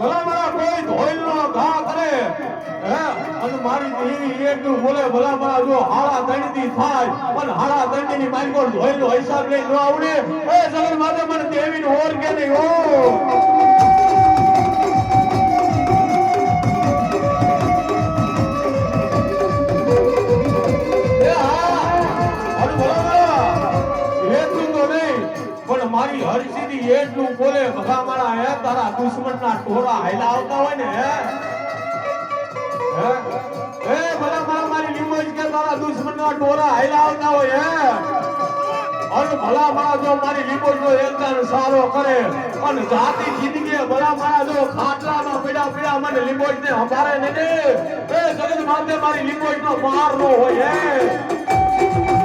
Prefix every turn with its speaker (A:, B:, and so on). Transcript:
A: ભલા મારા કોઈ ધોઈલનો ઘા કરે હે અને મારી દેવી એકનું બોલે ભલા મારા જો હાડા દંડની થાય પણ હાડા દંડની મારી ધોઈલનો હિસાબ લઈ ન આવડે એ જગત માતે મને દેવીને ઓર કે નહીં ઓ મારી હરસીદી એટલું બોલે ભગા મારા હે તારા દુશ્મનના ટોળા હાઈલા આવતા હોય ને હે ભલા મારા મારી લીમોજ કે તારા દુશ્મનના ટોળા હાઈલા આવતા હોય હે અને ભલા મારા જો મારી લીમોજ નો એકદમ સારો કરે અને જાતિ જિંદગી ભલા મારા જો ખાટલામાં પીડા મને લીમોજ ને હંભારે ને એ જગત માથે મારી લીમોજ નો માર નો હોય હે